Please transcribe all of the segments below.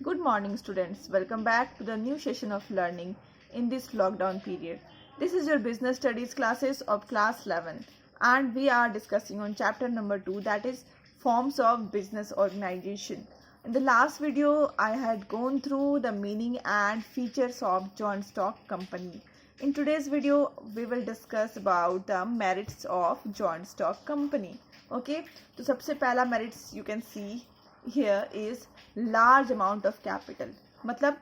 Good morning, students. Welcome back to the new session of learning in this lockdown period. This is your business studies classes of class 11, and we are discussing on chapter number 2, that is forms of business organization. In the last video, I had gone through the meaning and features of joint stock company. In today's video, we will discuss about the merits of joint stock company. Okay, तो सबसे पहला merits you can see here is large amount of capital. मतलब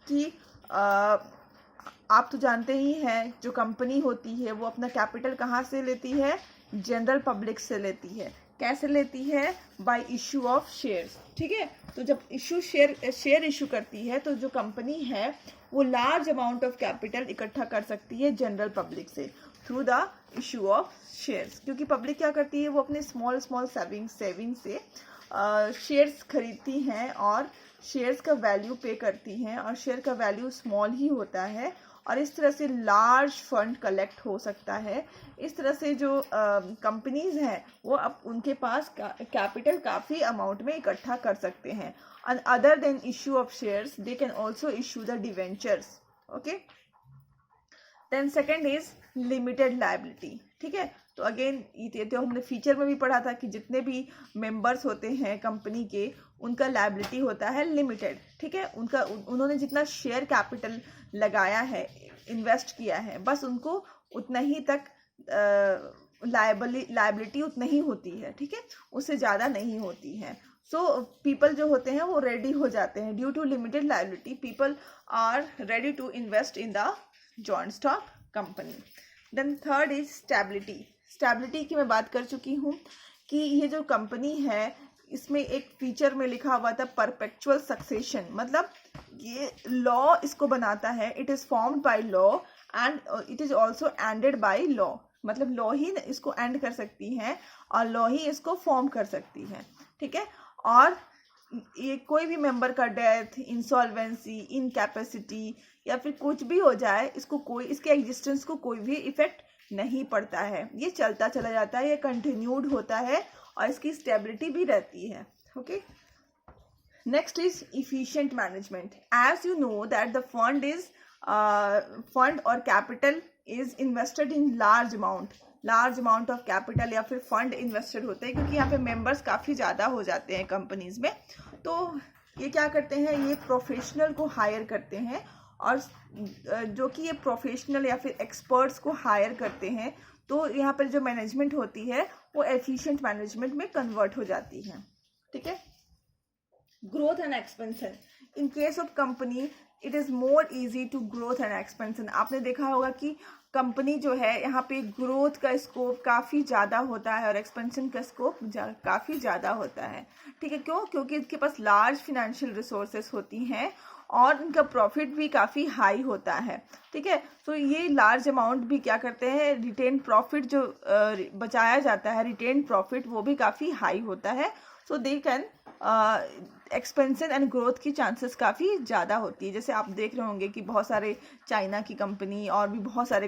कि आप तो जानते ही हैं जो कंपनी होती है वो अपना कैपिटल कहाँ से लेती है, जनरल पब्लिक से लेती है. कैसे लेती है? Bye issue of shares. ठीक है, तो जब शेयर इशू करती है तो जो कंपनी है वो लार्ज अमाउंट ऑफ कैपिटल इकट्ठा कर सकती है जनरल पब्लिक से through the issue of shares. क्योंकि पब्लिक क्या करती है, वो अपने स्मॉल सेविंग से शेयर्स खरीदती हैं और शेयर्स का वैल्यू पे करती हैं और शेयर का वैल्यू स्मॉल ही होता है और इस तरह से लार्ज फंड कलेक्ट हो सकता है. इस तरह से जो कंपनीज हैं वो अब उनके पास कैपिटल काफ़ी अमाउंट में इकट्ठा कर सकते हैं. And other than issue of shares they can also issue the debentures. Okay, then second is limited liability. ठीक है, तो अगेन ये तो हमने फीचर में भी पढ़ा था कि जितने भी मेंबर्स होते हैं कंपनी के उनका लायबिलिटी होता है लिमिटेड. ठीक है, उन्होंने जितना शेयर कैपिटल लगाया है, इन्वेस्ट किया है, बस उनको उतना ही तक लायबिलिटी उतना ही होती है. ठीक है, उससे ज़्यादा नहीं होती है. सो पीपल जो होते हैं वो रेडी हो जाते हैं. Due to limited liability people are ready to invest in the joint stock company. Then third is stability की मैं बात कर चुकी हूँ कि ये जो कंपनी है इसमें एक फीचर में लिखा हुआ था परपेचुअल सक्सेशन. मतलब ये लॉ इसको बनाता है. It is formed by law and it is also ended by law. मतलब लॉ ही इसको एंड कर सकती है और लॉ ही इसको फॉर्म कर सकती है. ठीक है, और ये कोई भी मेंबर का डेथ, इंसॉल्वेंसी, इनकैपेसिटी या फिर कुछ भी हो जाए, इसके एग्जिस्टेंस को कोई भी इफेक्ट नहीं पड़ता है. ये चलता चला जाता है, ये कंटिन्यूड होता है और इसकी स्टेबिलिटी भी रहती है. Okay, next is efficient management. As you know that the fund और capital is invested in large amount of capital या फिर फंड इन्वेस्टेड होते हैं क्योंकि यहाँ पे मेंबर्स काफ़ी ज़्यादा हो जाते हैं कंपनीज में. तो ये क्या करते हैं, ये प्रोफेशनल को हायर करते हैं और जो कि ये प्रोफेशनल या फिर एक्सपर्ट्स को हायर करते हैं. तो यहाँ पर जो मैनेजमेंट होती है वो एफिशिएंट मैनेजमेंट में कन्वर्ट हो जाती है. ठीक है, growth and expansion. In case of company it is more easy to growth and expansion. आपने देखा होगा कि कंपनी जो है यहाँ पे ग्रोथ का स्कोप काफ़ी ज़्यादा होता है और एक्सपेंशन का स्कोप काफ़ी ज़्यादा होता है. ठीक है, क्यों? क्योंकि इसके पास लार्ज फिनेंशियल रिसोर्सेस होती हैं और इनका प्रॉफिट भी काफ़ी हाई होता है. ठीक है, तो ये लार्ज अमाउंट भी क्या करते हैं, रिटेन प्रॉफिट जो बचाया जाता है, रिटेन प्रॉफिट वो भी काफ़ी हाई होता है. So they can expansion and growth की चांसेस काफ़ी ज़्यादा होती है. जैसे आप देख रहे होंगे कि बहुत सारे चाइना की कंपनी और भी बहुत सारे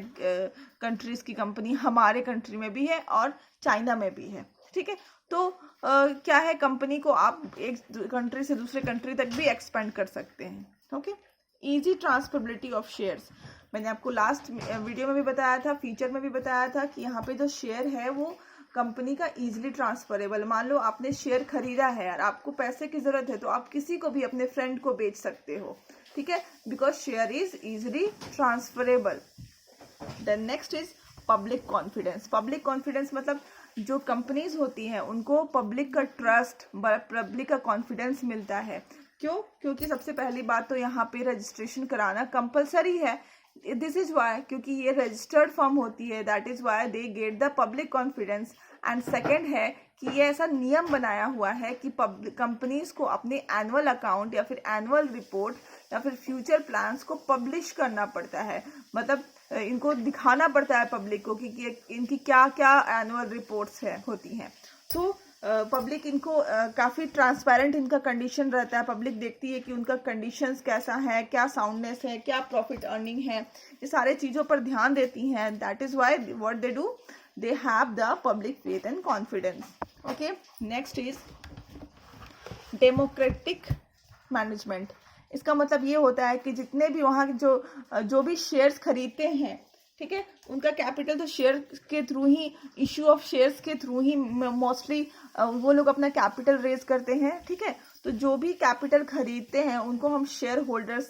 कंट्रीज़ की कंपनी हमारे कंट्री में भी है और चाइना में भी है. ठीक है, तो क्या है, कंपनी को आप एक कंट्री से दूसरे कंट्री तक भी एक्सपेंड कर सकते हैं. Okay, easy transferability of shares. मैंने आपको लास्ट वीडियो में भी बताया था, फीचर में भी बताया था कि यहाँ पे जो शेयर है वो कंपनी का इजीली ट्रांसफरेबल. मान लो आपने शेयर खरीदा है और आपको पैसे की ज़रूरत है तो आप किसी को भी, अपने फ्रेंड को बेच सकते हो. ठीक है, because share is easily transferable. Then next is public confidence. Public confidence मतलब जो कंपनीज होती हैं उनको पब्लिक का ट्रस्ट, पब्लिक का कॉन्फिडेंस मिलता है. क्यों? क्योंकि सबसे पहली बात तो यहाँ पे रजिस्ट्रेशन कराना कंपलसरी है. दिस इज वाई, क्योंकि ये रजिस्टर्ड फर्म होती है, that is why they get the public confidence. And second है कि ये ऐसा नियम बनाया हुआ है कि कंपनीज को अपने एनुअल अकाउंट या फिर एनुअल रिपोर्ट या फिर फ्यूचर प्लान्स को पब्लिश करना पड़ता है. मतलब इनको दिखाना पड़ता है पब्लिक को कि इनकी क्या क्या एनुअल रिपोर्ट्स होती हैं. तो पब्लिक इनको काफ़ी ट्रांसपेरेंट इनका कंडीशन रहता है. पब्लिक देखती है कि उनका कंडीशंस कैसा है, क्या साउंडनेस है, क्या प्रॉफिट अर्निंग है, ये सारे चीज़ों पर ध्यान देती हैं. That is why what they do, they have the public faith and confidence. Okay, next is democratic management. इसका मतलब ये होता है कि जितने भी वहाँ जो भी शेयर्स खरीदते हैं, ठीक है, उनका कैपिटल तो शेयर के through he, issue of shares के थ्रू ही मोस्टली वो लोग अपना कैपिटल रेज करते हैं, ठीक है। तो जो भी कैपिटल खरीदते हैं उनको हम शेयर होल्डर्स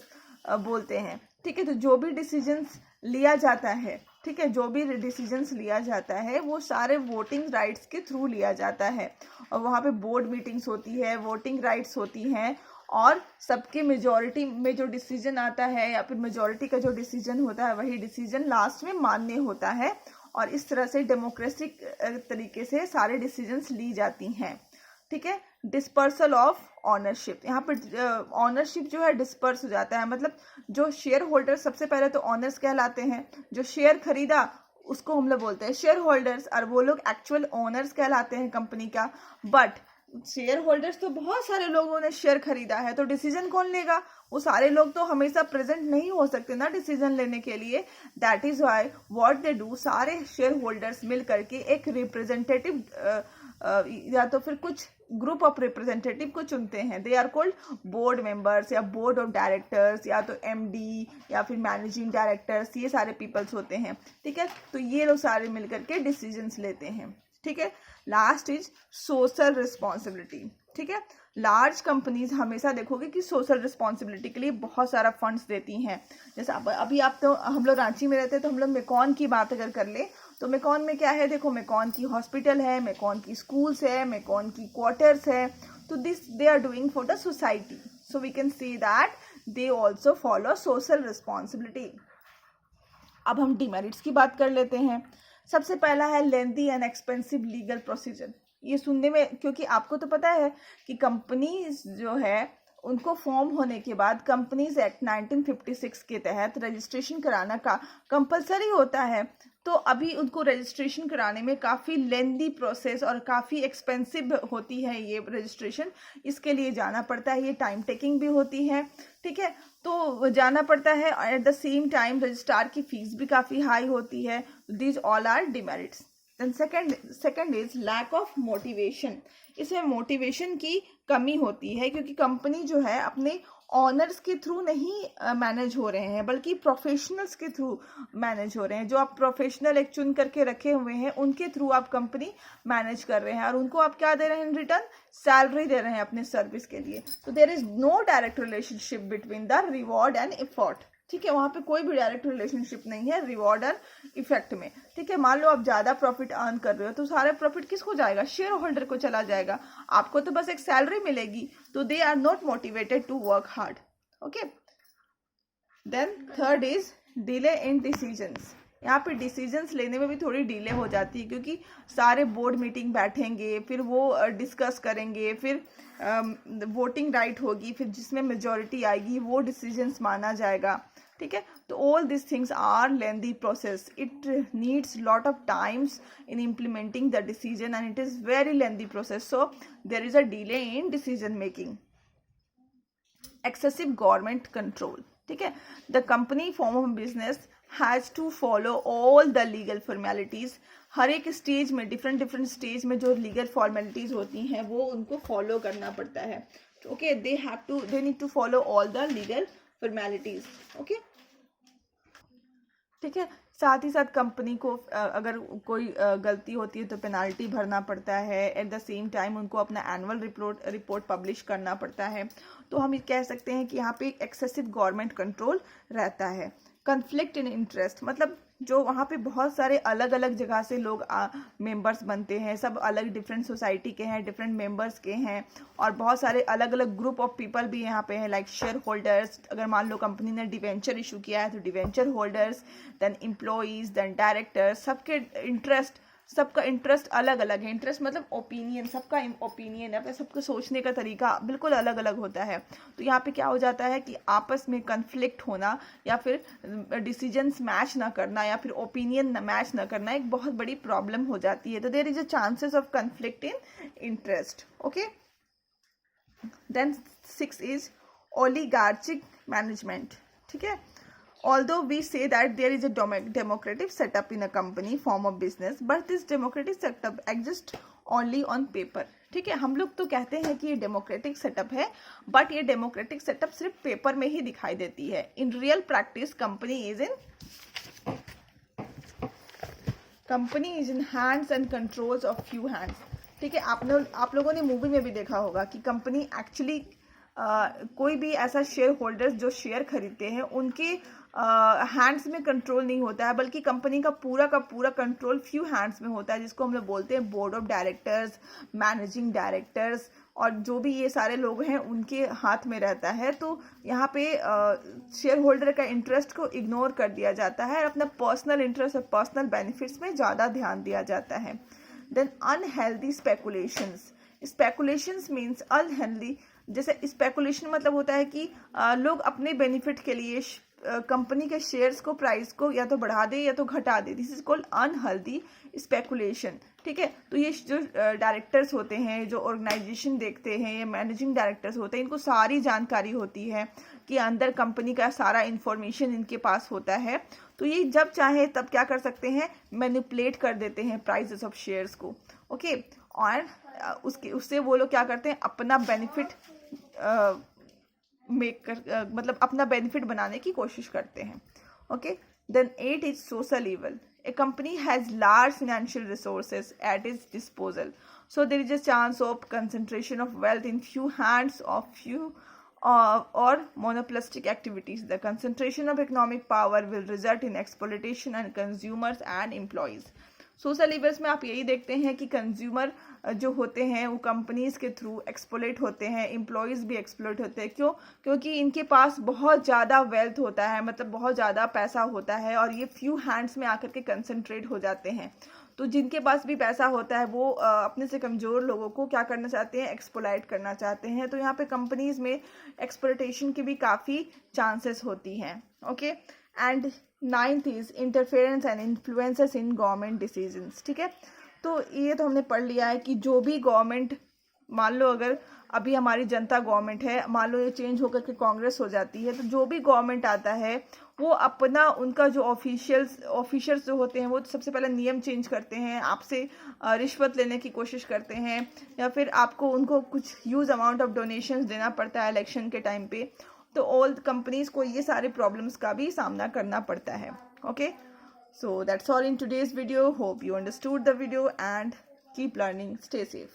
बोलते हैं, ठीक है। तो जो भी डिसीजंस लिया जाता है, ठीक है, जो भी डिसीजंस लिया जाता है वो सारे वोटिंग राइट्स के थ्रू लिया जाता है, और वहाँ पे बोर्ड मीटिंग्स होती है, वोटिंग राइट्स होती हैं, और सबके मेजॉरिटी में जो डिसीजन आता है या फिर मेजॉरिटी का जो डिसीजन होता है वही डिसीजन लास्ट में मान्य होता है, और इस तरह से डेमोक्रेटिक तरीके से सारे डिसीजंस ली जाती हैं, ठीक है। डिस्पर्सल ऑफ ऑनरशिप, यहाँ पर ऑनरशिप जो है डिस्पर्स हो जाता है, मतलब जो शेयर होल्डर सबसे पहले तो ऑनर्स कहलाते हैं, जो शेयर खरीदा उसको हम लोग बोलते हैं शेयर होल्डर्स, और वो लोग एक्चुअल ओनर्स कहलाते हैं कंपनी का। बट शेयर होल्डर्स तो बहुत सारे लोगों ने शेयर खरीदा है, तो डिसीजन कौन लेगा? वो सारे लोग तो हमेशा प्रेजेंट नहीं हो सकते ना डिसीजन लेने के लिए। That is why what they do, सारे शेयर होल्डर्स मिल करके एक रिप्रेजेंटेटिव या तो फिर कुछ ग्रुप ऑफ रिप्रेजेंटेटिव को चुनते हैं। They are called board members या बोर्ड ऑफ डायरेक्टर्स या तो एमडी या फिर मैनेजिंग डायरेक्टर्स, ये सारे पीपल्स होते हैं, ठीक है। तो ये लोग सारे मिलकर के डिसीजंस लेते हैं, ठीक है। लास्ट इज सोशल रिस्पॉन्सिबिलिटी, ठीक है। लार्ज कंपनीज हमेशा देखोगे कि सोशल रिस्पॉन्सिबिलिटी के लिए बहुत सारा फंड्स देती हैं। जैसे अभी आप तो, हम लोग रांची में रहते हैं तो हम लोग मेकॉन की बात अगर कर ले तो मेकॉन में क्या है, देखो मेकॉन की हॉस्पिटल है, मेकॉन की स्कूल्स है, मेकॉन की क्वार्टर्स है, तो this they are doing for the society, so we can see that they also follow social responsibility. अब हम डिमेरिट्स की बात कर लेते हैं। सबसे पहला है lengthy and expensive legal procedure. ये सुनने में, क्योंकि आपको तो पता है कि कंपनीज जो है उनको फॉर्म होने के बाद कंपनीज एक्ट 1956 के तहत रजिस्ट्रेशन कराना का कंपलसरी होता है, तो अभी उनको रजिस्ट्रेशन कराने में काफ़ी लेंदी प्रोसेस और काफ़ी एक्सपेंसिव होती है ये रजिस्ट्रेशन। इसके लिए जाना पड़ता है, ये टाइम टेकिंग भी होती है, ठीक है, तो जाना पड़ता है। At the same time registrar की फीस भी काफ़ी हाई होती है। These all are demerits. Then second is lack of motivation. इसमें मोटिवेशन की कमी होती है क्योंकि कंपनी जो है अपने ऑनर्स के थ्रू नहीं मैनेज हो रहे हैं, बल्कि प्रोफेशनल्स के थ्रू मैनेज हो रहे हैं। जो आप प्रोफेशनल एक चुन करके रखे हुए हैं उनके थ्रू आप कंपनी मैनेज कर रहे हैं, और उनको आप क्या दे रहे हैं इन रिटर्न? सैलरी दे रहे हैं अपने सर्विस के लिए। तो there is no direct relationship between the reward and effort, ठीक है। वहां पे कोई भी डायरेक्ट रिलेशनशिप नहीं है रिवॉर्ड और इफेक्ट में, ठीक है। मान लो आप ज्यादा प्रॉफिट अर्न कर रहे हो तो सारे प्रॉफिट किसको जाएगा? शेयर होल्डर को चला जाएगा, आपको तो बस एक सैलरी मिलेगी। तो they are not motivated to work hard, okay. Then third is delay in decisions. यहाँ पे डिसीजंस लेने में भी थोड़ी डिले हो जाती है क्योंकि सारे बोर्ड मीटिंग बैठेंगे, फिर वो डिस्कस करेंगे, फिर वोटिंग राइट होगी, फिर जिसमें मेजॉरिटी आएगी वो डिसीजंस माना जाएगा, ठीक है। तो all this things are lengthy process, it needs lot of times in implementing the decision and it is very lengthy process, so there is a delay in decision making. Excessive government control, ठीक है। The company form of business has to follow all the legal formalities. हर एक stage में, different stage में जो legal formalities होती हैं वो उनको फॉलो करना पड़ता है, okay. They need to follow all the legal formalities, okay, ठीक है। साथ ही साथ कंपनी को अगर कोई गलती होती है तो पेनाल्टी भरना पड़ता है। एट द सेम टाइम उनको अपना एनुअल रिपोर्ट पब्लिश करना पड़ता है। तो हम ये कह सकते हैं कि यहाँ पे एक्सेसिव गवर्नमेंट कंट्रोल रहता है। कन्फ्लिक्ट इन इंटरेस्ट, मतलब जो वहाँ पे बहुत सारे अलग अलग जगह से लोग मेंबर्स बनते हैं, सब अलग डिफरेंट सोसाइटी के हैं, डिफरेंट मेंबर्स के हैं, और बहुत सारे अलग अलग ग्रुप ऑफ पीपल भी यहाँ पे हैं, लाइक शेयर होल्डर्स। अगर मान लो कंपनी ने डिवेंचर इशू किया है तो debenture holders, then employees, then directors, सबका इंटरेस्ट अलग अलग है। इंटरेस्ट मतलब ओपिनियन, सबका ओपिनियन है, सबका सोचने का तरीका बिल्कुल अलग अलग होता है। तो यहाँ पे क्या हो जाता है कि आपस में कन्फ्लिक्ट होना या फिर डिसीजंस मैच ना करना या फिर ओपिनियन मैच ना करना एक बहुत बड़ी प्रॉब्लम हो जाती है। तो there is a chances of conflict in interest, okay. Then 6 is oligarchic management, ठीक है। Although we say that there is a democratic setup in a company form of business, but this democratic setup exists only on paper. ठीक है, हम लोग तो कहते हैं कि ये डेमोक्रेटिक सेटअप है, बट ये डेमोक्रेटिक सेटअप सिर्फ पेपर में ही दिखाई देती है। In real practice company is in hands and controls of few hands. ठीक है, आप लोगों ने मूवी में भी देखा होगा कि कंपनी एक्चुअली कोई भी ऐसा शेयर होल्डर्स जो शेयर खरीदते हैं उनके हैंड्स में कंट्रोल नहीं होता है, बल्कि कंपनी का पूरा कंट्रोल फ्यू हैंड्स में होता है, जिसको हम लोग बोलते हैं board of directors, managing directors, और जो भी ये सारे लोग हैं उनके हाथ में रहता है। तो यहाँ पे शेयर होल्डर का इंटरेस्ट को इग्नोर कर दिया जाता है और अपना पर्सनल इंटरेस्ट और पर्सनल बेनिफिट्स में ज़्यादा ध्यान दिया जाता है। Then unhealthy speculations means unhealthy. जैसे स्पेकुलेशन मतलब होता है कि लोग अपने बेनिफिट के लिए कंपनी के शेयर्स को, प्राइस को या तो बढ़ा दे या तो घटा दे। This is called unhealthy speculation. ठीक है, तो ये जो डायरेक्टर्स होते हैं, जो ऑर्गेनाइजेशन देखते हैं, ये मैनेजिंग डायरेक्टर्स होते हैं, इनको सारी जानकारी होती है कि अंदर कंपनी का सारा इंफॉर्मेशन इनके पास होता है। तो ये जब चाहे तब क्या कर सकते हैं, मैनिपुलेट कर देते हैं प्राइसेस ऑफ शेयर्स को। ओके, और उससे वो लोग क्या करते हैं, अपना बेनिफिट मतलब अपना बेनिफिट बनाने की कोशिश करते हैं। Okay, then 8 is social evil. A company has large financial resources at its disposal, so there is a chance of concentration of wealth in few hands of few or monopolistic activities. The concentration of economic power will result in exploitation and consumers and employees. Social levers में आप यही देखते हैं कि consumer जो होते हैं वो कंपनीज के थ्रू एक्सप्लॉइट होते हैं, एम्प्लॉयज़ भी एक्सप्लॉइट होते हैं। क्यों? क्योंकि इनके पास बहुत ज़्यादा वेल्थ होता है, मतलब बहुत ज़्यादा पैसा होता है, और ये फ्यू हैंड्स में आकर के कंसंट्रेट हो जाते हैं। तो जिनके पास भी पैसा होता है वो अपने से कमज़ोर लोगों को क्या करना चाहते हैं, एक्सप्लॉइट करना चाहते हैं। तो यहाँ पे कंपनीज में एक्सप्लॉइटेशन की भी काफ़ी चांसेस होती हैं। Okay, and 9th is interference and influences in government decisions. ठीक है, तो ये तो हमने पढ़ लिया है कि जो भी गवर्नमेंट, मान लो अगर अभी हमारी जनता गवर्नमेंट है, मान लो ये चेंज होकर के कांग्रेस हो जाती है, तो जो भी गवर्नमेंट आता है वो अपना, उनका जो ऑफिशियल्स जो होते हैं वो सबसे पहले नियम चेंज करते हैं, आपसे रिश्वत लेने की कोशिश करते हैं, या फिर आपको उनको कुछ ह्यूज अमाउंट ऑफ डोनेशंस देना पड़ता है इलेक्शन के टाइम पे। तो ऑल कंपनीज को ये सारे प्रॉब्लम्स का भी सामना करना पड़ता है। Okay, so that's all in today's video. Hope you understood the video and keep learning, stay safe.